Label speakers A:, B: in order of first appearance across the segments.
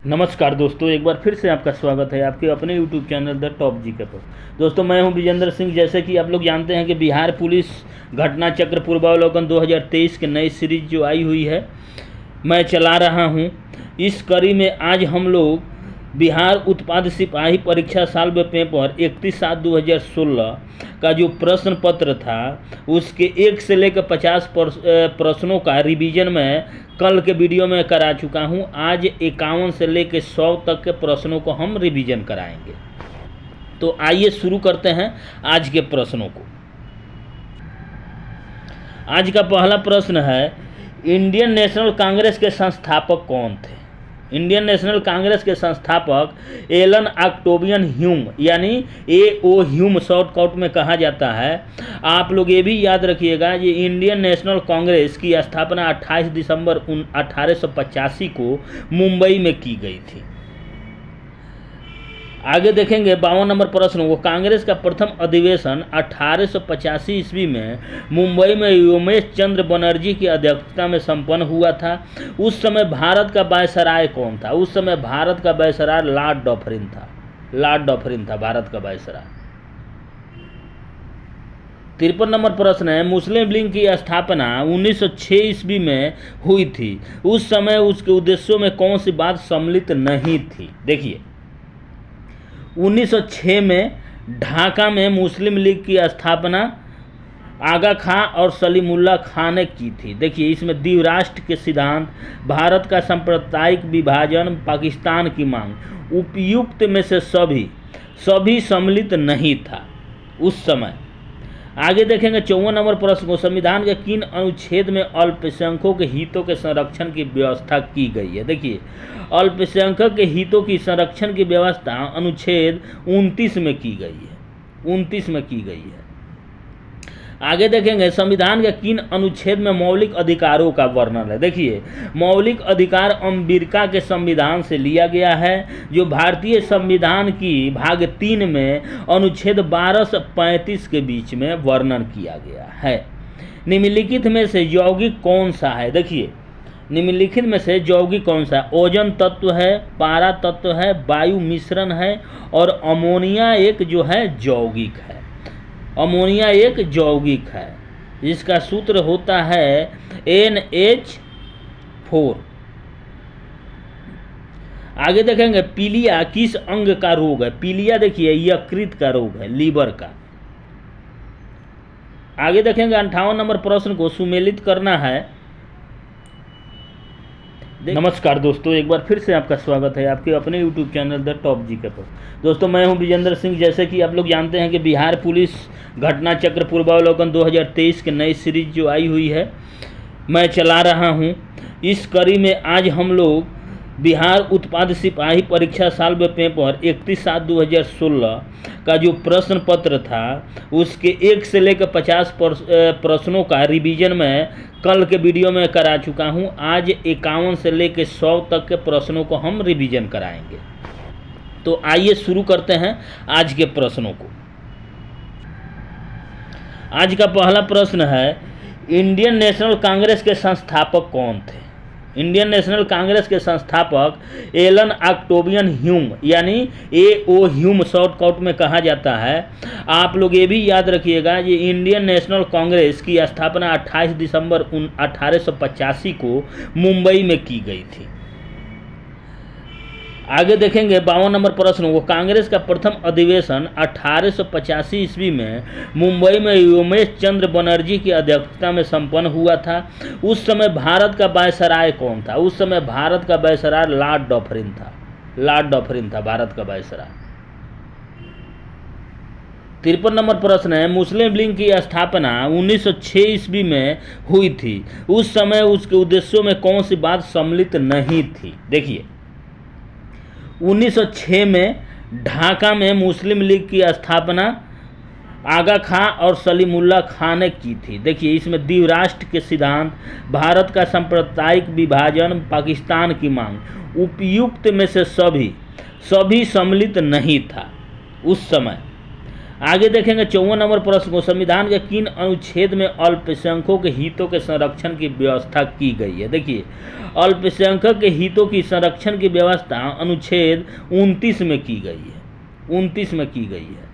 A: नमस्कार दोस्तों, एक बार फिर से आपका स्वागत है आपके अपने YouTube channel the top GK पर। दोस्तों, मैं हूं विजेंद्र सिंह। जैसे कि आप लोग जानते हैं कि बिहार पुलिस घटना चक्र पूर्वावलोकन 2023 की नई सीरीज जो आई हुई है, मैं चला रहा हूं। इस कड़ी में आज हम लोग बिहार उत्पाद सिपाही परीक्षा साल व पेपर 31/7/2016 का जो प्रश्न पत्र था उसके 1 से लेकर 50 प्रश्नों का रिवीजन मैं कल के वीडियो में करा चुका हूं। आज 51 से लेकर 100 तक के प्रश्नों को हम रिवीजन कराएंगे। तो आइए शुरू करते हैं आज के प्रश्नों को। आज का पहला प्रश्न है, इंडियन नेशनल कांग्रेस के संस्थापक कौन थे? इंडियन नेशनल कांग्रेस के संस्थापक एलन ऑक्टेवियन ह्यूम यानी A.O. ह्यूम शॉर्टकट में कहा जाता है। आप लोग ये भी याद रखिएगा, ये इंडियन नेशनल कांग्रेस की स्थापना 28 दिसंबर 1885 को मुंबई में की गई थी। आगे देखेंगे 52 नंबर प्रश्न, वो कांग्रेस का प्रथम अधिवेशन 1885 ईस्वी में मुंबई में उमेश चंद्र बनर्जी की अध्यक्षता में संपन्न हुआ था। उस समय भारत का वायसराय कौन था? उस समय भारत का वायसराय लॉर्ड डॉफरिन था। लॉर्ड डॉफरिन था भारत का वायसराय। 53 नंबर प्रश्न है, मुस्लिम लीग की स्थापना 1906 ईस्वी में हुई थी। उस समय उसके उद्देश्यों में कौन सी बात सम्मिलित नहीं थी? देखिए, 1906 में ढाका में मुस्लिम लीग की स्थापना आगा खां और सलीमुल्लाह खां ने की थी। देखिए, इसमें द्विराष्ट्र के सिद्धांत, भारत का सांप्रदायिक विभाजन, पाकिस्तान की मांग, उपयुक्त में से सभी सम्मिलित नहीं था उस समय। आगे देखेंगे 54 नंबर प्रश्न को, संविधान के किन अनुच्छेद में अल्पसंख्यकों के हितों के संरक्षण की व्यवस्था की गई है? देखिए, अल्पसंख्यक के हितों की संरक्षण की व्यवस्था अनुच्छेद 29 में की गई है। 29 में की गई है। आगे देखेंगे संविधान के किन अनुच्छेद में मौलिक अधिकारों का वर्णन है? देखिए, मौलिक अधिकार अमेरिका के संविधान से लिया गया है, जो भारतीय संविधान की भाग 3 में अनुच्छेद 12 से 35 के बीच में वर्णन किया गया है। निम्नलिखित में से यौगिक कौन सा है? देखिए, निम्नलिखित में से यौगिक कौन सा है? ओजोन तत्व है, पारा तत्व है, वायु मिश्रण है और अमोनिया एक जो है यौगिक है। अमोनिया एक यौगिक है जिसका सूत्र होता है NH4। आगे देखेंगे पीलिया किस अंग का रोग है? पीलिया देखिए यकृत का रोग है, लीवर का। आगे देखेंगे 58 नंबर प्रश्न को सुमेलित करना है। नमस्कार दोस्तों, एक बार फिर से आपका स्वागत है आपके अपने YouTube channel the top GK पर। दोस्तों, मैं हूं विजेंद्र सिंह। जैसे कि आप लोग जानते हैं कि बिहार पुलिस घटना चक्र पूर्वावलोकन 2023 की नई सीरीज जो आई हुई है, मैं चला रहा हूं। इस कड़ी में आज हम लोग बिहार उत्पाद सिपाही परीक्षा साल व पेपर 31/7/2016 का जो प्रश्न पत्र था उसके 1 से लेकर 50 प्रश्नों का रिवीजन मैं कल के वीडियो में करा चुका हूं। आज 51 से लेकर 100 तक के प्रश्नों को हम रिवीजन कराएंगे। तो आइए शुरू करते हैं आज के प्रश्नों को। आज का पहला प्रश्न है, इंडियन नेशनल कांग्रेस के संस्थापक कौन थे? इंडियन नेशनल कांग्रेस के संस्थापक एलन ऑक्टेवियन ह्यूम यानी A.O. ह्यूम शॉर्टकट में कहा जाता है। आप लोग ये भी याद रखिएगा, ये इंडियन नेशनल कांग्रेस की स्थापना 28 दिसंबर 1885 को मुंबई में की गई थी। आगे देखेंगे 52 नंबर प्रश्न, वो कांग्रेस का प्रथम अधिवेशन 1885 ईस्वी में मुंबई में उमेश चंद्र बनर्जी की अध्यक्षता में संपन्न हुआ था। उस समय भारत का वायसराय कौन था? उस समय भारत का वायसराय लॉर्ड डॉफरिन था। लॉर्ड डॉफरिन था भारत का वायसराय। 53 नंबर प्रश्न है, मुस्लिम लीग की स्थापना 1906 ईस्वी में हुई थी। उस समय उसके उद्देश्यों में कौन सी बात सम्मिलित नहीं थी? देखिए, 1906 में ढाका में मुस्लिम लीग की स्थापना आगा खां और सलीमुल्लाह खां ने की थी। देखिए, इसमें द्विराष्ट्र के सिद्धांत, भारत का सांप्रदायिक विभाजन, पाकिस्तान की मांग, उपयुक्त में से सभी सम्मिलित नहीं था उस समय। आगे देखेंगे 54 नंबर प्रश्न को, संविधान के किन अनुच्छेद में अल्पसंख्यकों के हितों के संरक्षण की व्यवस्था की गई है। देखिए अल्पसंख्यक के हितों की संरक्षण की व्यवस्था अनुच्छेद 29 में की गई है, 29 में की गई है।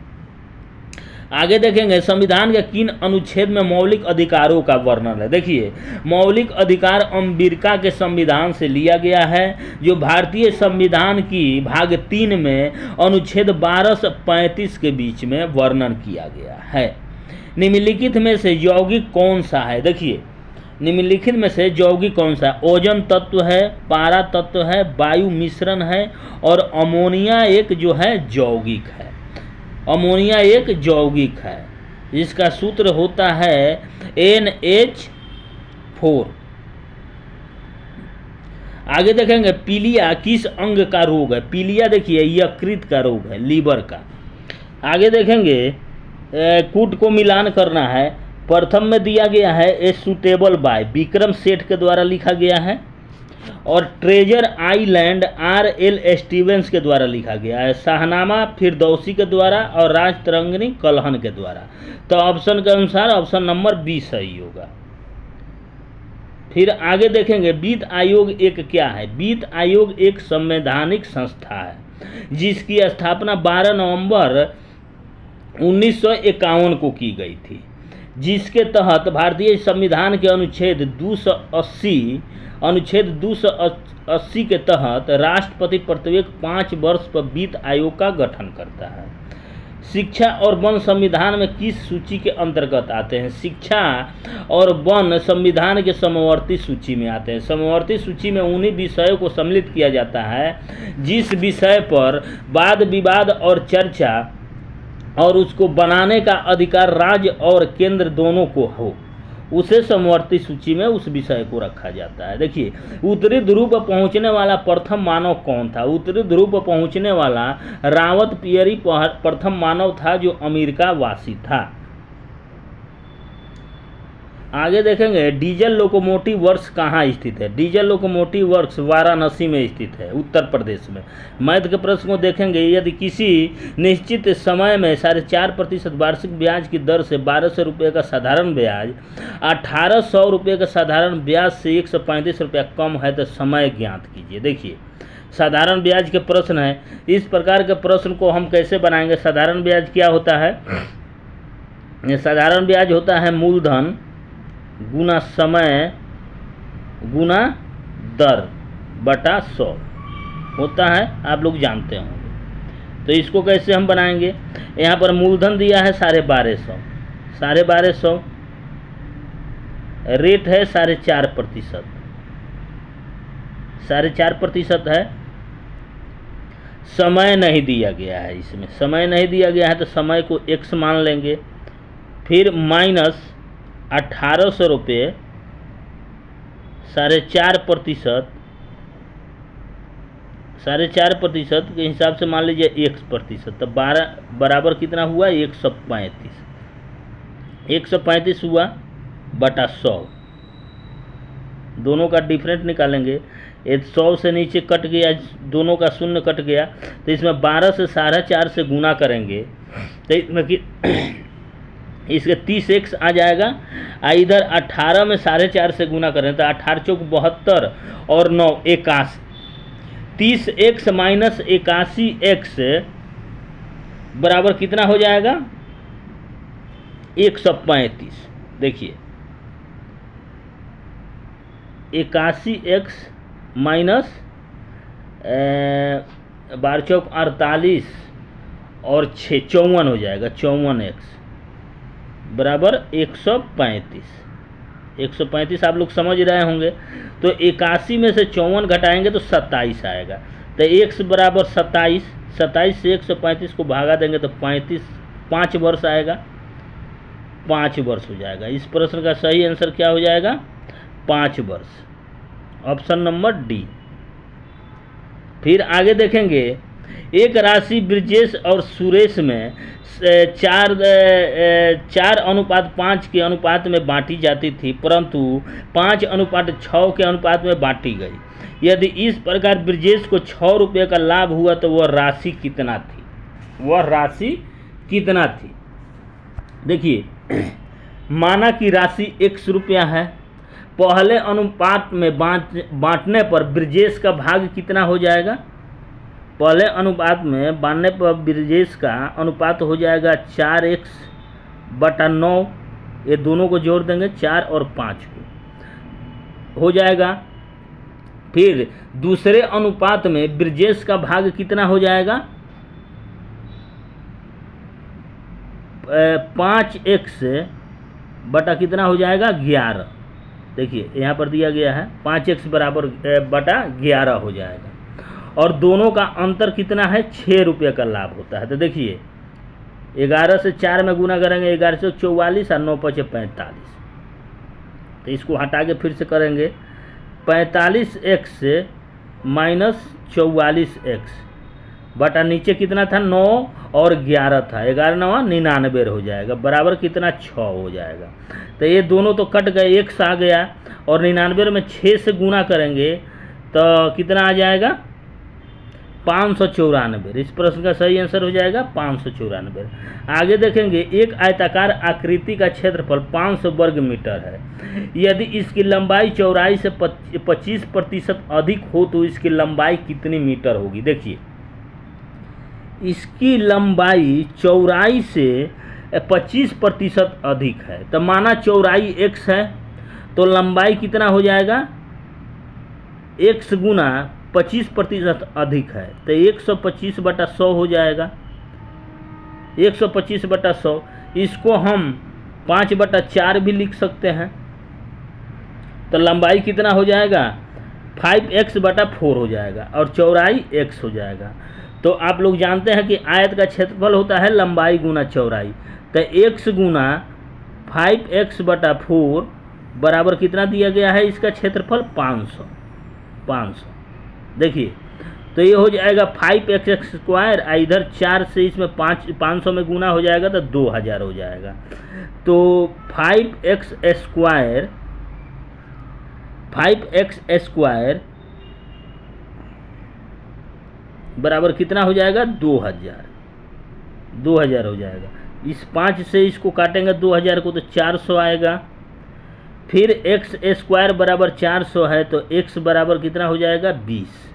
A: आगे देखेंगे संविधान के किन अनुच्छेद में मौलिक अधिकारों का वर्णन है। देखिए मौलिक अधिकार अमेरिका के संविधान से लिया गया है, जो भारतीय संविधान की भाग 3 में अनुच्छेद 12 से 35 के बीच में वर्णन किया गया है। निम्नलिखित में से यौगिक कौन सा है। देखिए निम्नलिखित में से यौगिक कौन सा है। ओजोन तत्व है, पारा तत्व है, वायु मिश्रण है और अमोनिया एक जो है यौगिक है। अमोनिया एक यौगिक है जिसका सूत्र होता है NH4। आगे देखेंगे पीलिया किस अंग का रोग है। पीलिया देखिए यकृत का रोग है, लीवर का। आगे देखेंगे कूट को मिलान करना है। प्रथम में दिया गया है a suitable bye, Vikram Seth के द्वारा लिखा गया है, और ट्रेजर आइलैंड RL स्टीवेंस के द्वारा लिखा गया है। शाहनामा फिरदौसी के द्वारा और राज तरंगिनी कलहन के द्वारा। तो ऑप्शन के अनुसार ऑप्शन नंबर बी सही होगा। फिर आगे देखेंगे वित्त आयोग एक क्या है। वित्त आयोग एक संवैधानिक संस्था है जिसकी स्थापना 12 नवंबर 1951 को की गई थी, जिसके तहत भारतीय संविधान के अनुच्छेद 280 के तहत राष्ट्रपति प्रत्येक 5 वर्ष पर वित्त आयोग का गठन करता है। शिक्षा और वन संविधान में किस सूची के अंतर्गत आते हैं। शिक्षा और वन संविधान के समवर्ती सूची में आते हैं। समवर्ती सूची में उन्हीं विषयों को सम्मिलित किया जाता है जिस विषय पर वाद विवाद और चर्चा और उसको बनाने का अधिकार राज्य और केंद्र दोनों को हो, उसे समवर्ती सूची में उस विषय को रखा जाता है। देखिए उत्तरी ध्रुव पर पहुंचने वाला प्रथम मानव कौन था। उत्तरी ध्रुव पर पहुंचने वाला रावत पियरी प्रथम मानव था जो अमेरिका वासी था। आगे देखेंगे डीजल लोकोमोटिव वर्क्स कहाँ स्थित है। डीजल लोकोमोटिव वर्क्स वाराणसी में स्थित है, उत्तर प्रदेश में। मैथ के प्रश्न को देखेंगे, यदि किसी निश्चित समय में 4.5% वार्षिक ब्याज की दर से 1200 रुपये का साधारण ब्याज 1800 रुपये का साधारण ब्याज से 135 रुपया कम है तो समय ज्ञात कीजिए। देखिए साधारण ब्याज के प्रश्न है। इस प्रकार के प्रश्न को हम कैसे बनाएंगे। साधारण ब्याज क्या होता है। साधारण ब्याज होता है मूलधन गुना समय गुना दर बटा 100 होता है, आप लोग जानते होंगे। तो इसको कैसे हम बनाएंगे। यहाँ पर मूलधन दिया है 1250, 1250 रेट है 4.5%, 4.5% है। समय नहीं दिया गया है, इसमें समय नहीं दिया गया है तो समय को x मान लेंगे। फिर माइनस 1800 रुपये 4.5%, 4.5% के हिसाब से मान लीजिए 1%, तो 12 बराबर कितना हुआ 135। 135 हुआ बटा 100, दोनों का डिफरेंट निकालेंगे। ये 100 से नीचे कट गया, दोनों का शून्य कट गया, तो इसमें 12 से 4.5 से गुना करेंगे तो इसमें कि इसके 30x आ जाएगा। इधर 18 में 4.5 से गुना करें तो 18 चौक 72 और 9 81। 30x माइनस 81x बराबर कितना हो जाएगा 135। देखिए 81x माइनस 12 चौक 48 और 6 54 हो जाएगा। 54x बराबर 135। 135 आप लोग समझ रहे होंगे। तो 81 में से 54 घटाएंगे तो 27 आएगा। तो x बराबर 27, 27 से 135 को भागा देंगे तो 5 वर्ष आएगा। 5 वर्ष हो जाएगा। इस प्रश्न का सही आंसर क्या हो जाएगा 5 वर्ष, ऑप्शन नंबर डी। फिर आगे देखेंगे एक राशि ब्रिजेश और सुरेश में 4:5 के अनुपात में बांटी जाती थी, परंतु 5:6 के अनुपात में बांटी गई। यदि इस प्रकार ब्रिजेश को 6 रुपये का लाभ हुआ तो वह राशि कितना थी। वह राशि कितना थी। देखिए माना कि राशि x रुपया है, पहले अनुपात में बांटने पर ब्रजेश का भाग कितना हो जाएगा। पहले अनुपात में बांटने पर ब्रजेश का अनुपात हो जाएगा 4x/9, ये दोनों को जोड़ देंगे 4 और 5 को हो जाएगा। फिर दूसरे अनुपात में ब्रजेश का भाग कितना हो जाएगा, 5x बटा कितना हो जाएगा 11। देखिए यहाँ पर दिया गया है 5x बराबर बटा 11 हो जाएगा, और दोनों का अंतर कितना है 6 रुपये का लाभ होता है। तो देखिए 11 से 4 में गुना करेंगे 11 से 44 और 9 5 45, तो इसको हटा के फिर से करेंगे 45x माइनस 44x बटा नीचे कितना था 9 और 11 था, 11 9 99 हो जाएगा, बराबर कितना 6 हो जाएगा। तो ये दोनों तो कट गए, x आ गया, और 99 में 6 से गुना करेंगे तो कितना आ जाएगा 594। इस प्रश्न का सही आंसर हो जाएगा 594। आगे देखेंगे एक आयताकार आकृति का क्षेत्रफल 500 वर्ग मीटर है, यदि इसकी लंबाई चौड़ाई से 25% अधिक हो तो इसकी लंबाई कितनी मीटर होगी। देखिए इसकी लंबाई चौड़ाई से 25% अधिक है, तो माना चौड़ाई x है तो लंबाई कितना हो जाएगा x गुना 25% अधिक है, तो 125/100 हो जाएगा। 125/100 इसको हम 5/4 भी लिख सकते हैं, तो लंबाई कितना हो जाएगा 5x/4 हो जाएगा, और चौड़ाई x हो जाएगा। तो आप लोग जानते हैं कि आयत का क्षेत्रफल होता है लंबाई गुना चौड़ाई, तो x गुना 5x/4 बराबर कितना दिया गया है, इसका क्षेत्रफल 500। देखिए तो ये हो जाएगा 5x², इधर 4 से इसमें 500 में गुना हो जाएगा तो 2000 हो जाएगा। तो 5x² बराबर कितना हो जाएगा 2000 हो जाएगा। इस 5 से इसको काटेंगे 2000 को तो 400 आएगा। फिर x² बराबर 400 है तो x बराबर कितना हो जाएगा 20।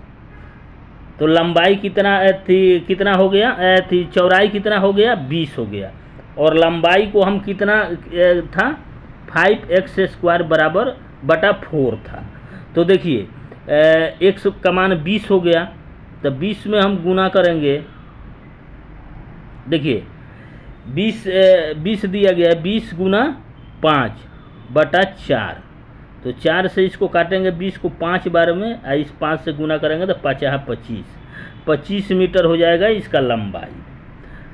A: तो लंबाई कितना हो गया थी, चौड़ाई कितना हो गया 20 हो गया, और लंबाई को हम कितना था 5x² बराबर बटा 4 था। तो देखिए x का मान 20 हो गया, तो 20 में हम गुना करेंगे। देखिए 20 दिया गया है, 20 गुना 5/4, तो 4 से इसको काटेंगे 20 को 5 बार में, इस 5 से गुना करेंगे तो 25 मीटर हो जाएगा इसका लंबाई।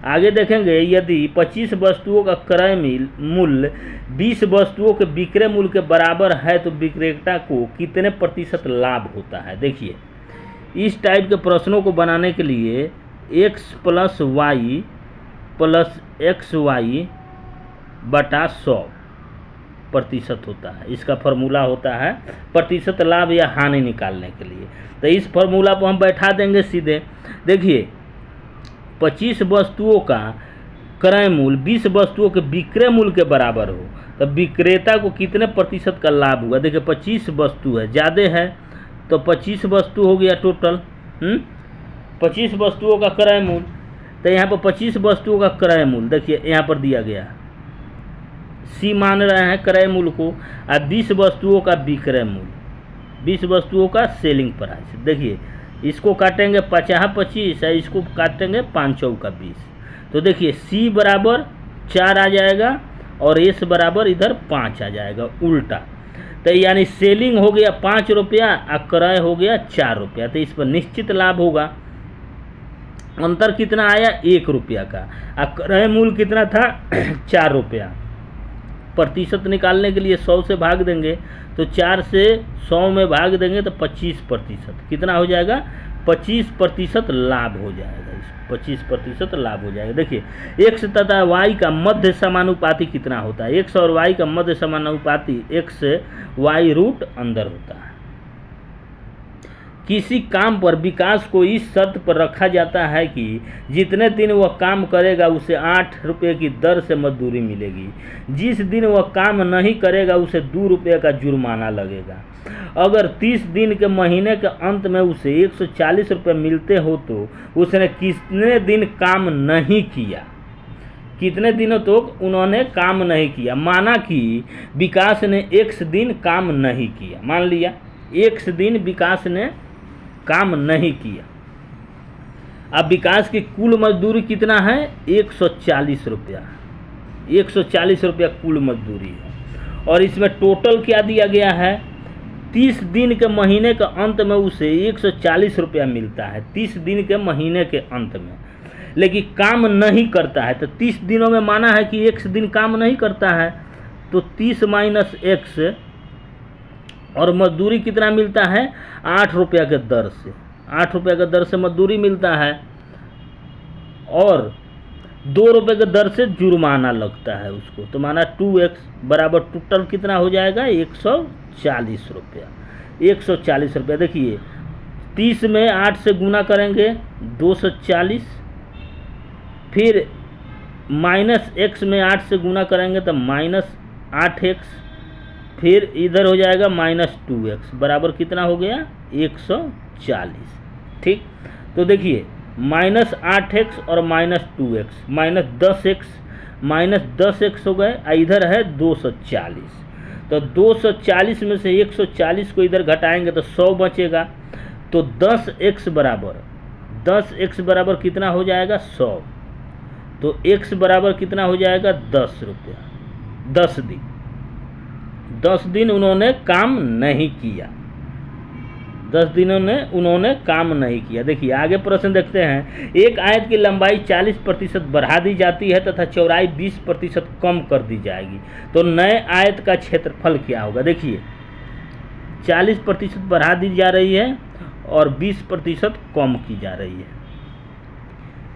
A: आगे देखेंगे यदि 25 वस्तुओं का क्रय मूल्य 20 वस्तुओं के विक्रय मूल्य के बराबर है तो विक्रेता को कितने प्रतिशत लाभ होता है। देखिए इस टाइप के प्रश्नों को बनाने के लिए x + y + xy बटा 100% होता है, इसका फॉर्मूला होता है प्रतिशत लाभ या हानि निकालने के लिए। तो इस फॉर्मूला को हम बैठा देंगे सीधे। देखिए 25 वस्तुओं का क्रय मूल्य 20 वस्तुओं के विक्रय मूल्य के बराबर हो तो विक्रेता को कितने प्रतिशत का लाभ हुआ। देखिए 25 वस्तु है, ज़्यादा है तो 25 वस्तु हो गया टोटल, 25 वस्तुओं का क्रय मूल्य। तो यहाँ पर 25 वस्तुओं का क्रय मूल्य देखिए यहाँ पर दिया गया है, सी मान रहे हैं क्रय मूल्य को, और 20 वस्तुओं का विक्रय मूल्य, 20 वस्तुओं का सेलिंग प्राइस। देखिए इसको काटेंगे 50/25 है, इसको काटेंगे 5 चौका 20, तो देखिए सी बराबर 4 आ जाएगा और एस बराबर इधर 5 आ जाएगा उल्टा। तो यानी सेलिंग हो गया 5 रुपया और क्रय हो गया 4 रुपया, तो इस पर निश्चित लाभ होगा। अंतर कितना आया 1 रुपया का, और क्रय मूल्य कितना था 4 रुपया। प्रतिशत निकालने के लिए 100 से भाग देंगे, तो 4 से 100 में भाग देंगे तो 25% कितना हो जाएगा 25% लाभ हो जाएगा, 25% लाभ हो जाएगा। देखिए x तथा y का मध्य समानुपाती कितना होता है, x और y का मध्य समानुपाती x y रूट अंदर होता है। किसी काम पर विकास को इस शर्त पर रखा जाता है कि जितने दिन वह काम करेगा उसे 8 रुपये की दर से मजदूरी मिलेगी। जिस दिन वह काम नहीं करेगा उसे 2 रुपये का जुर्माना लगेगा। अगर 30 दिन के महीने के अंत में उसे 140 रुपये मिलते हो तो उसने कितने दिन काम नहीं किया, कितने दिनों तक उन्होंने काम नहीं किया। माना कि विकास ने x दिन काम नहीं किया, मान लिया x दिन विकास ने काम नहीं किया। अब विकास की कुल मजदूरी कितना है, 140 रुपया, 140 रुपया कुल मजदूरी है। और इसमें टोटल क्या दिया गया है, 30 दिन के महीने के अंत में उसे 140 रुपया मिलता है, 30 दिन के महीने के अंत में, लेकिन काम नहीं करता है। तो 30 दिनों में माना है कि x दिन काम नहीं करता है, तो 30 माइनस x, और मजदूरी कितना मिलता है, 8 रुपया के दर से, 8 रुपया के दर से मजदूरी मिलता है, और 2 रुपये के दर से जुर्माना लगता है उसको। तो माना 2x बराबर टोटल कितना हो जाएगा, 140 रुपया, 140 रुपया। देखिए 30 में 8 से गुना करेंगे 240, फिर माइनस x में 8 से गुना करेंगे तो माइनस 8x, फिर इधर हो जाएगा माइनस 2x बराबर कितना हो गया, 140। ठीक, तो देखिए माइनस 8x और माइनस 2x, माइनस 10x हो गए, इधर है 240। तो 240 में से 140 को इधर घटाएंगे तो 100 बचेगा। तो 10x बराबर कितना हो जाएगा, 100। तो x बराबर कितना हो जाएगा, 10 रुपया। 10 दिन उन्होंने काम नहीं किया, 10 दिनों ने उन्होंने काम नहीं किया। देखिए आगे प्रश्न देखते हैं। एक आयत की लंबाई 40% बढ़ा दी जाती है तथा चौड़ाई 20% कम कर दी जाएगी, तो नए आयत का क्षेत्रफल क्या होगा। देखिए 40% बढ़ा दी जा रही है और 20% कम की जा रही है,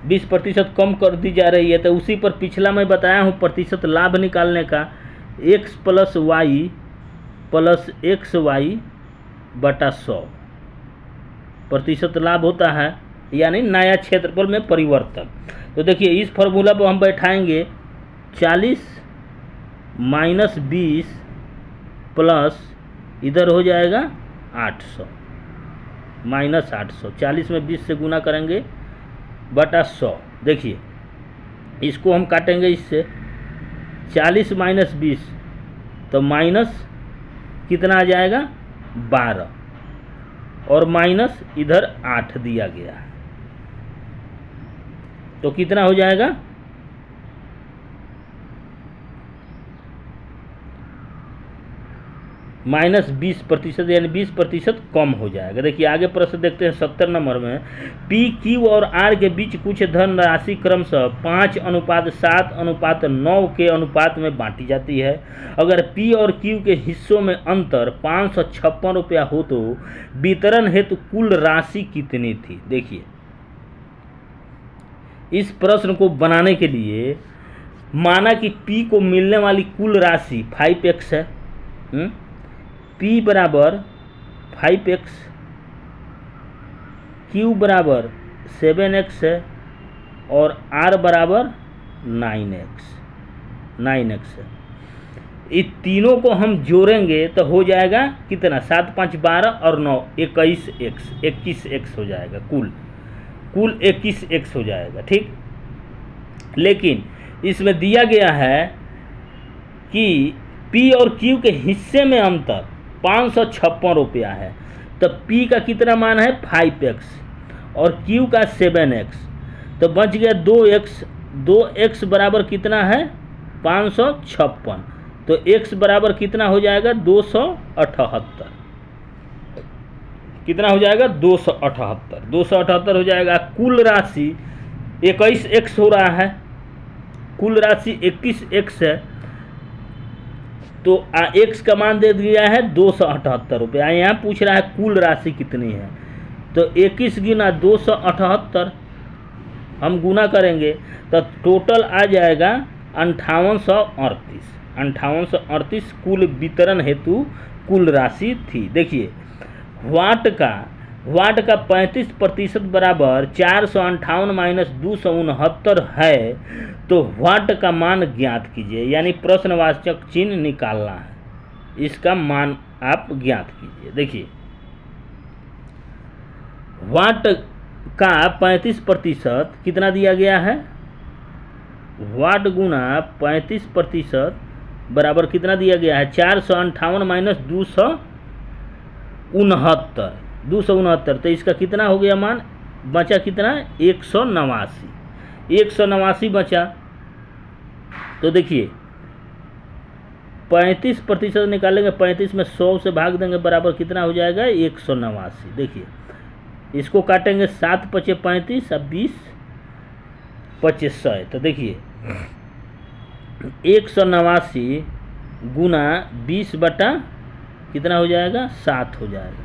A: 20% कम कर दी जा रही है। तो उसी पर पिछला मैं बताया हूँ प्रतिशत लाभ निकालने का, x plus Y plus X Y बटा 100 प्रतिशत लाभ होता है, यानी नया क्षेत्रफल में परिवर्तन। तो देखिए इस फॉर्मूला पर हम बैठाएंगे 40 माइनस 20 प्लस इधर हो जाएगा 800 माइनस 800, 40 में 20 से गुना करेंगे बटा 100। देखिए इसको हम काटेंगे इससे, 40 माइनस 20 तो माइनस कितना आ जाएगा 12, और माइनस इधर 8 दिया गया है, तो कितना हो जाएगा, माइनस 20%, यानी 20% कम हो जाएगा। देखिए आगे प्रश्न देखते हैं 70 नंबर में। पी क्यू और आर के बीच कुछ धनराशि क्रमशः 5:7:9 के अनुपात में बांटी जाती है। अगर पी और क्यू के हिस्सों में अंतर 556 रुपया हो तो वितरण हेतु कुल राशि कितनी थी। देखिए इस प्रश्न को बनाने के लिए माना कि पी को मिलने वाली कुल राशि 5x है, P बराबर 5x, Q बराबर 7x है, और R बराबर 9x है। इस तीनों को हम जोड़ेंगे तो हो जाएगा कितना, 7 5 12 और 9 21x हो जाएगा, कुल 21x हो जाएगा। ठीक, लेकिन इसमें दिया गया है कि P और Q के हिस्से में अंतर 556 रुपया है, तो P का कितना मान है 5x और Q का 7x, तो बच गया 2x बराबर कितना है 556, तो x बराबर कितना हो जाएगा 278, कितना हो जाएगा 278 हो जाएगा। कुल राशि 21x हो रहा है, कुल राशि 21x है, तो x का मान दे दिया है 278 रुपया। यहाँ पूछ रहा है कुल राशि कितनी है, तो 21 गुना 278 हम गुना करेंगे तो टोटल आ जाएगा 5838 कुल वितरण हेतु कुल राशि थी। देखिए वाट का वाट का 35% बराबर 458 माइनस 269 है, तो वाट का मान ज्ञात कीजिए। यानी प्रश्नवाचक चिन्ह निकालना है, इसका मान आप ज्ञात कीजिए। देखिए वाट का 35% कितना दिया गया है, वाट गुना 35% बराबर कितना दिया गया है, 458 माइनस 269। तो इसका कितना हो गया मान, बचा कितना, 189 बचा। तो देखिए 35% निकालेंगे, 35 में 100 से भाग देंगे, बराबर कितना हो जाएगा, 189। देखिए इसको काटेंगे, 7 पचे 35 और 20 पचे 100। तो देखिए 189 गुना 20 बटा कितना हो जाएगा, 7 हो जाएगा,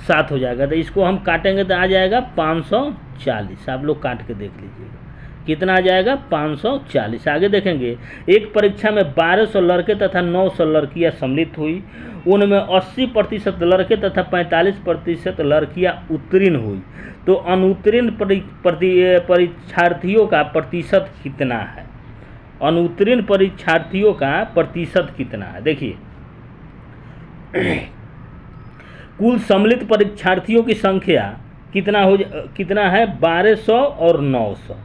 A: 7 हो जाएगा। तो इसको हम काटेंगे तो आ जाएगा 540। आप लोग काट के देख लीजिएगा कितना आ जाएगा, 540। आगे देखेंगे, एक परीक्षा में 1200 लड़के तथा 900 लड़कियां सम्मिलित हुई। उनमें 80% लड़के तथा 45% लड़कियां उत्तीर्ण हुई। तो अनुत्तीर्ण परीक्षार्थियों का प्रतिशत कितना है, अनुत्तीर्ण परीक्षार्थियों का प्रतिशत कितना है। देखिए कुल सम्मिलित परीक्षार्थियों की संख्या कितना है, 1200 और 900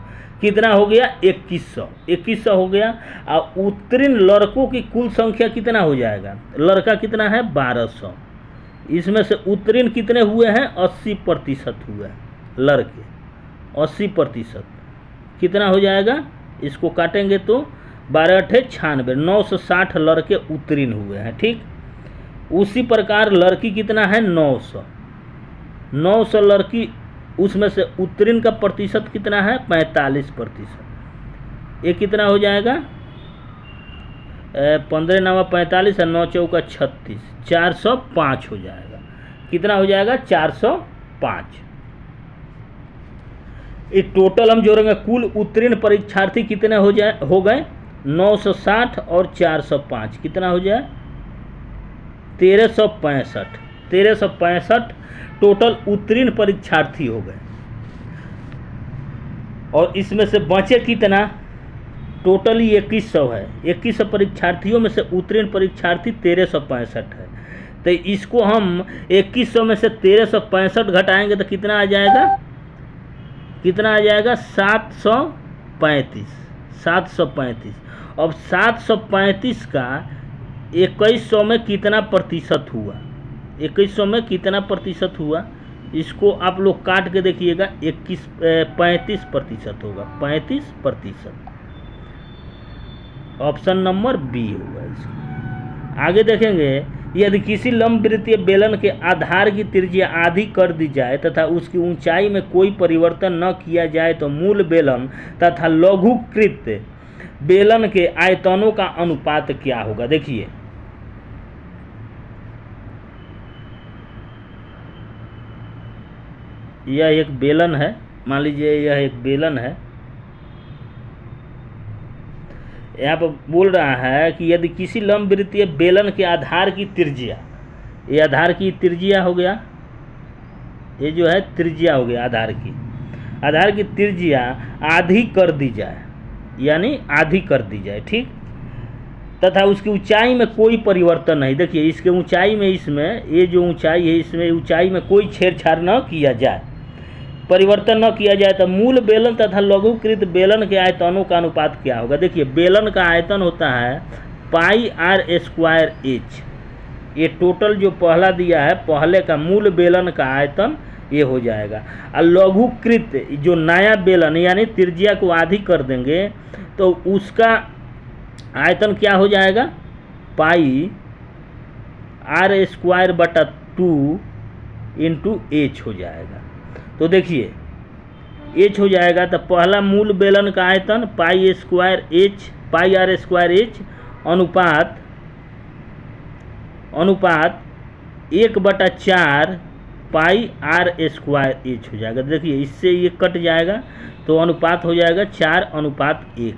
A: कितना हो गया, 2100 हो गया। और उत्तीर्ण लड़कों की कुल संख्या कितना हो जाएगा, लड़का कितना है, 1200। इसमें से उत्तीर्ण कितने हुए हैं, 80% हुए हैं लड़के, 80% कितना हो जाएगा, इसको काटेंगे तो 12 × 8 = 96, 960 लड़के उत्तीर्ण हुए हैं। ठीक, उसी प्रकार लड़की कितना है, 900 लड़की, उसमें से उत्तीर्ण का प्रतिशत कितना है, 45%। ये कितना हो जाएगा, 15 9 45 और 9 चौका 36, 405 हो जाएगा। कितना हो जाएगा, 405। ये टोटल हम जोड़ेंगे, कुल उत्तीर्ण परीक्षार्थी कितने हो गए, 960 और 405 कितना हो जाए, 1365 टोटल उत्तीर्ण परीक्षार्थी हो गए। और इसमें से बचे कितना, टोटल ही 2100 है। 2100 परीक्षार्थियों में से उत्तीर्ण परीक्षार्थी 1365 है। तो इसको हम 2100 में से 1365 घटाएंगे तो कितना आ जाएगा, 735। अब 735 का 2100 में कितना प्रतिशत हुआ, 2100 में कितना प्रतिशत हुआ, इसको आप लोग काट के देखिएगा, 35% होगा, 35%। ऑप्शन नंबर बी होगा इसका। आगे देखेंगे, यदि किसी लंबवृत्तीय बेलन के आधार की त्रिज्या आधी कर दी जाए तथा उसकी ऊंचाई में कोई परिवर्तन न किया जाए तो मूल बेलन तथा लघुकृत बेलन के आयतनों का अनुपात क्या होगा। देखिए यह एक बेलन है, मान लीजिए यह एक बेलन है। यहाँ पर बोल रहा है कि यदि किसी लंबवृत्तीय बेलन के आधार की त्रिज्या, ये आधार की त्रिज्या हो गया, ये जो है त्रिज्या हो गया आधार की त्रिज्या आधी कर दी जाए, यानी आधी कर दी जाए, ठीक, तथा उसकी ऊंचाई में कोई परिवर्तन नहीं। देखिए इसके ऊंचाई में, इसमें ये जो ऊंचाई है, इसमें ऊंचाई में कोई छेड़छाड़ न किया जाए, परिवर्तन न किया जाए, तो मूल बेलन तथा लघुकृत बेलन के आयतनों का अनुपात क्या होगा। देखिए बेलन का आयतन होता है πr²h। ये टोटल जो पहला दिया है, पहले का मूल बेलन का आयतन ये हो जाएगा। और लघुकृत जो नया बेलन, यानी त्रिज्या को आधी कर देंगे तो उसका आयतन क्या हो जाएगा, πr²/2 × h हो जाएगा। तो देखिए h हो जाएगा, तो पहला मूल बेलन का आयतन πr² अनुपात 1/4 πr² हो जाएगा। देखिए इससे ये कट जाएगा तो अनुपात हो जाएगा 4:1।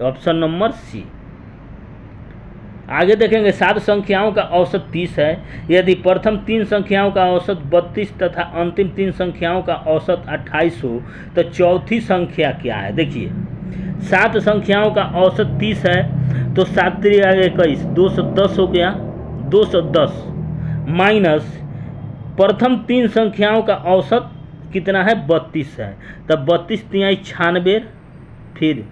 A: Option number C. आगे देखेंगे 7 संख्याओं का औसत 30 है। यदि प्रथम 3 संख्याओं का औसत 32 तथा अंतिम 3 संख्याओं का औसत 28 हो तो चौथी संख्या क्या है। देखिए 7 संख्याओं का औसत 30 है तो 7 3 21 210 हो गया, 210 माइनस प्रथम 3 संख्याओं का औसत कितना है 32 है, तब 32 3 96, फिर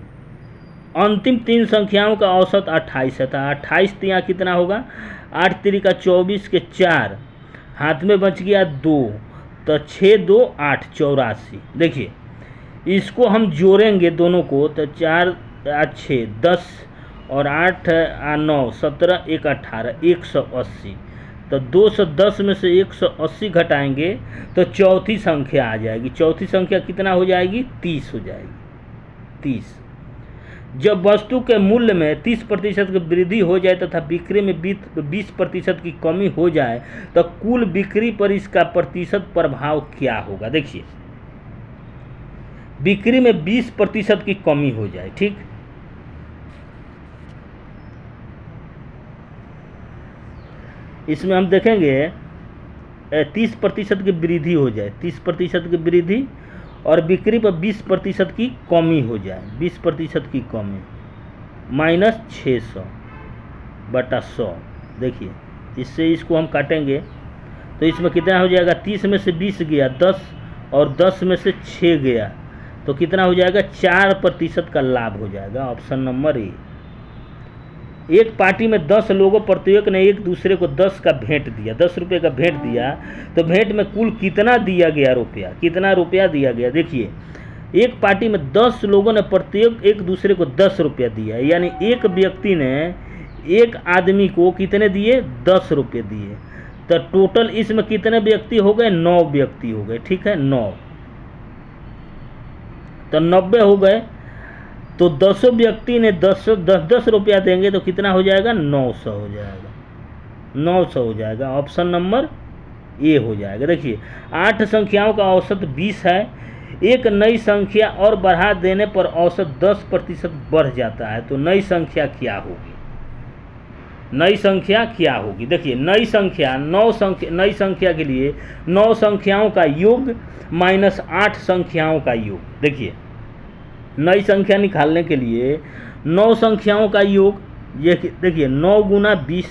A: अंतिम 3 संख्याओं का औसत 28 है, तो 28 तिया कितना होगा 8 3 का 24 के 4, हाथ में बच गया 2, तो 6 2 8 84। देखिए इसको हम जोड़ेंगे दोनों को तो 4 6 10 और 8 9 17 1 18 180, तो 210 में से 180 घटाएंगे तो चौथी संख्या आ जाएगी। चौथी संख्या कितना हो जाएगी 30 हो जाएगी। 30 जब वस्तु के मूल्य में 30% की वृद्धि हो जाए तथा बिक्री में 20% की कमी हो जाए तो कुल बिक्री पर इसका प्रतिशत प्रभाव क्या होगा। देखिए बिक्री में 20% की कमी हो जाए, ठीक, इसमें हम देखेंगे 30% की वृद्धि हो जाए, 30% की वृद्धि और बिक्री पर 20% की कमी हो जाए, 20% की कमी माइनस 600 बटा 100। देखिए इससे इसको हम काटेंगे तो इसमें कितना हो जाएगा 30 में से 20 गया 10 और 10 में से 6 गया तो कितना हो जाएगा 4% का लाभ हो जाएगा। Option number A. एक पार्टी में 10 लोगों प्रत्येक ने एक दूसरे को 10 का भेंट दिया, 10 रुपये का भेंट दिया, तो भेंट में कुल कितना दिया गया रुपया, कितना रुपया दिया गया। देखिए एक पार्टी में 10 लोगों ने प्रत्येक एक दूसरे को 10 रुपया दिया, यानी एक व्यक्ति ने एक आदमी को कितने दिए 10 रुपये दिए, तो टोटल इसमें कितने व्यक्ति हो गए 9 व्यक्ति हो गए, ठीक है 9, तो 90 हो गए, तो 10 व्यक्ति ने 10 रुपया देंगे तो कितना हो जाएगा 900 हो जाएगा, 900 हो जाएगा। ऑप्शन नंबर ए हो जाएगा। देखिए 8 संख्याओं का औसत 20 है, एक नई संख्या और बढ़ा देने पर औसत 10% बढ़ जाता है, तो नई संख्या क्या होगी, नई संख्या क्या होगी। देखिए नई संख्या नई संख्या के लिए 9 संख्याओं का योग माइनस 8 संख्याओं का योग। देखिए नई संख्या निकालने के लिए 9 संख्याओं का योग, ये देखिए 9 गुना 20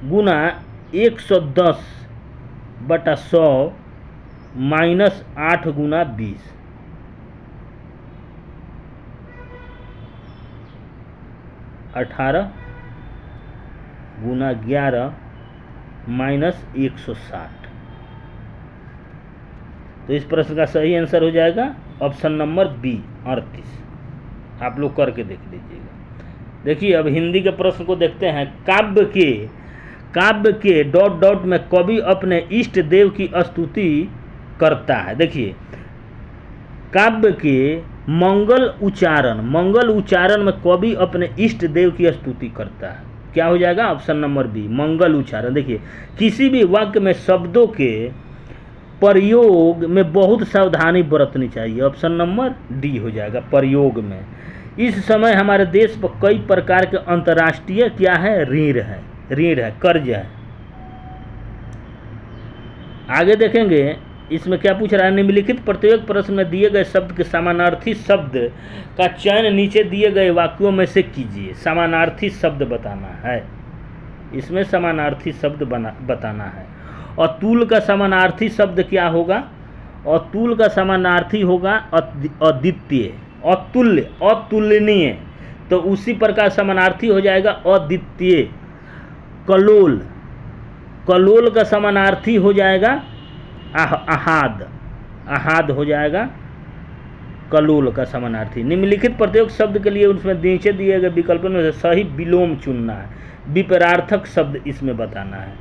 A: गुना 110 बटा 100 माइनस 8 गुना 20, 18 गुना 11 माइनस 160। तो इस प्रश्न का सही आंसर हो जाएगा ऑप्शन नंबर बी 38। आप लोग करके देख लीजिएगा। देखिए अब हिंदी के प्रश्न को देखते हैं। काव्य के डॉट डॉट में कवि अपने इष्ट देव की स्तुति करता है। देखिए काव्य के मंगल उच्चारण में कवि अपने इष्ट देव की स्तुति करता है, क्या हो जाएगा ऑप्शन नंबर बी मंगल उच्चारण। देखिए किसी भी वाक्य में शब्दों के प्रयोग में बहुत सावधानी बरतनी चाहिए, ऑप्शन नंबर डी हो जाएगा प्रयोग में। इस समय हमारे देश पर कई प्रकार के अंतर्राष्ट्रीय क्या है ऋण है कर्ज है। आगे देखेंगे इसमें क्या पूछ रहा है, निम्नलिखित प्रत्येक प्रश्न में दिए गए शब्द के समानार्थी शब्द का चयन नीचे दिए गए वाक्यों में से कीजिए। समानार्थी शब्द बताना है, इसमें समानार्थी शब्द बताना है। अतुल का समानार्थी शब्द क्या होगा, अतुल का समानार्थी होगा अद्वितीय, अतुल्य अतुलनीय, तो उसी प्रकार समानार्थी हो जाएगा अद्वितीय। कलोल का समानार्थी हो जाएगा अहाद हो जाएगा कलोल का समानार्थी। निम्नलिखित प्रत्येक शब्द के लिए उसमें नीचे दिए गए विकल्पों में से सही विलोम चुनना है, विपरार्थक शब्द इसमें बताना है।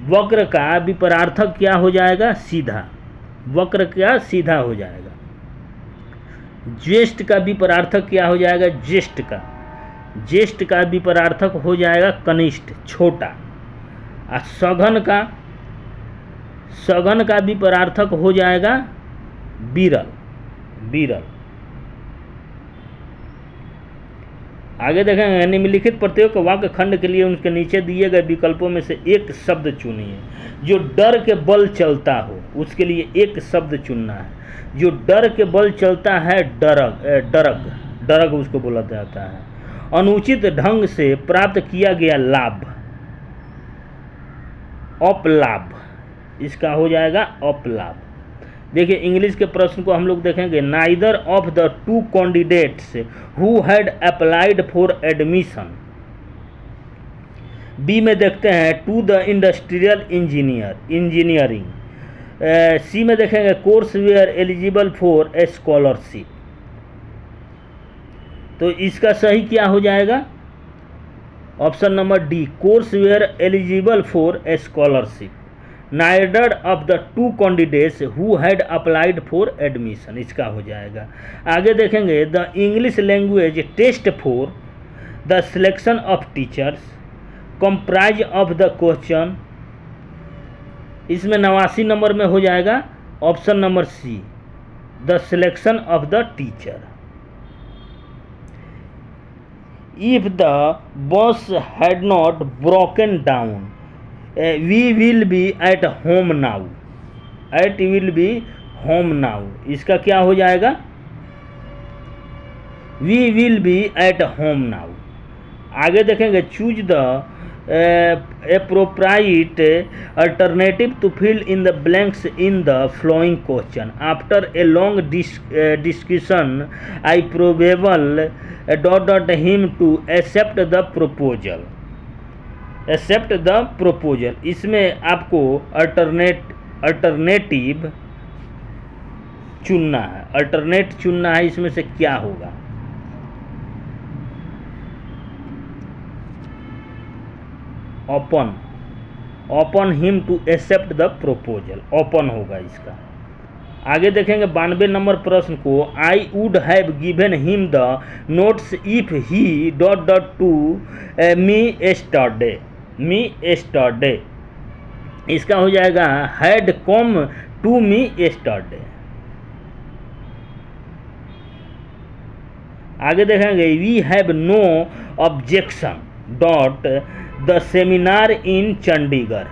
A: वक्र का विपरार्थक क्या हो जाएगा सीधा, वक्र क्या सीधा हो जाएगा। ज्येष्ठ का विपरार्थक क्या हो जाएगा ज्येष्ठ का विपरार्थक हो जाएगा कनिष्ठ छोटा। और सघन का विपरार्थक हो जाएगा विरल। आगे देखेंगे निम्नलिखित प्रत्येक वाक्य खंड के लिए उनके नीचे दिए गए विकल्पों में से एक शब्द चुनिए जो डर के बल चलता हो। उसके लिए एक शब्द चुनना है जो डर के बल चलता है। डरग डरग उसको बोला जाता है। अनुचित ढंग से प्राप्त किया गया लाभ, अपलाभ, इसका हो जाएगा अपलाभ। देखिए इंग्लिश के प्रश्न को हम लोग देखेंगे। Neither of the two candidates who had applied for admission. B में देखते हैं to the industrial engineering. C में देखेंगे course where eligible for a scholarship. तो इसका सही क्या हो जाएगा? Option number D, course where eligible for a scholarship. Neither of the two candidates who had applied for admission, इसका हो जाएगा। आगे देखेंगे the English language test for the selection of teachers comprise of the question. इसमें 89 number में हो जाएगा option number C, the selection of the teacher. If the bus had not broken down we will be at home now, at will be home now, इसका क्या हो जाएगा? we will be at home now। आगे देखेंगे choose the appropriate alternative to fill in the blanks in the following question। after a long discussion I probable him to accept the proposal। Accept the proposal, इसमें आपको alternative चुनना है। Alternate चुनना है, इसमें से क्या होगा? Open him to accept the proposal, open होगा इसका। आगे देखेंगे 92 नंबर प्रश्न को। I would have given him the notes if he to me yesterday, इसका हो जाएगा had come to me yesterday. आगे देखेंगे we have no objection the seminar in Chandigarh,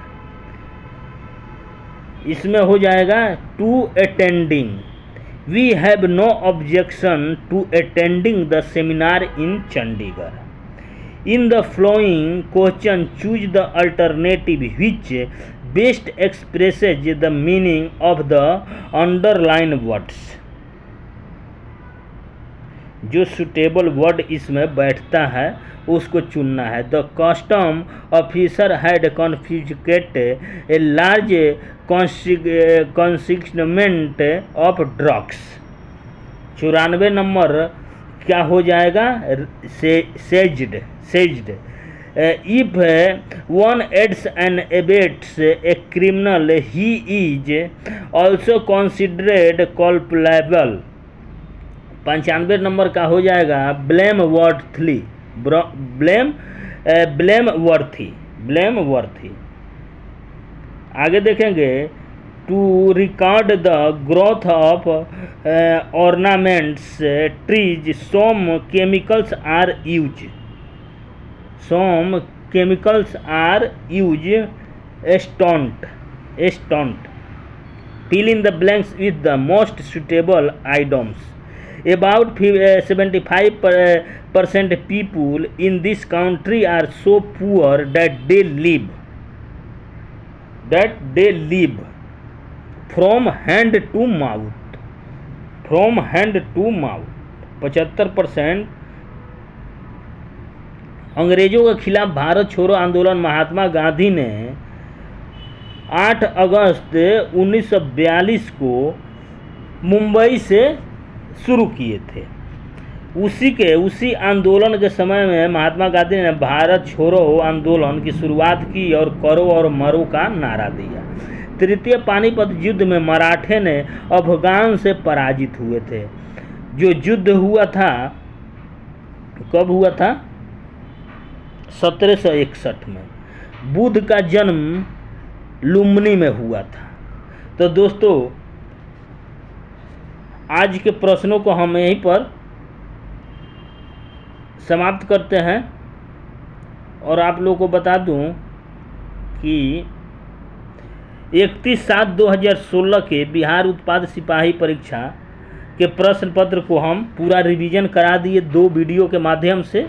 A: इसमें हो जाएगा to attending. We have no objection to attending the seminar in Chandigarh. In the following question choose the alternative which best expresses the meaning of the underlined words। जो suitable word इसमें बैठता है उसको चुनना है। The custom officer had confiscate a large consignment of drugs. 94 नंबर क्या हो जाएगा? Seized. If one aids and abets a criminal he is also considered culpable. 95 नंबर का हो जाएगा ब्लेमवर्थी। आगे देखेंगे to record the growth of ornaments trees some chemicals are use. Stunt. fill in the blanks with the most suitable items। About 75% people in this country are so poor that they live from hand to mouth। 75% अंग्रेजों के खिलाफ भारत छोड़ो आंदोलन महात्मा गांधी ने 8 अगस्त 1942 को मुंबई से शुरू किए थे। उसी आंदोलन के समय में महात्मा गांधी ने भारत छोड़ो आंदोलन की शुरुआत की और करो और मरो का नारा दिया। तृतीय पानीपत युद्ध में मराठे ने अफगान से पराजित हुए थे। जो युद्ध हुआ था कब हुआ था? 1761 में। बुद्ध का जन्म लुम्बिनी में हुआ था। तो दोस्तों आज के प्रश्नों को हम यहीं पर समाप्त करते हैं। और आप लोगों को बता दूं कि 31/7/2016 के बिहार उत्पाद सिपाही परीक्षा के प्रश्न पत्र को हम पूरा रिवीजन करा दिए 2 वीडियो के माध्यम से।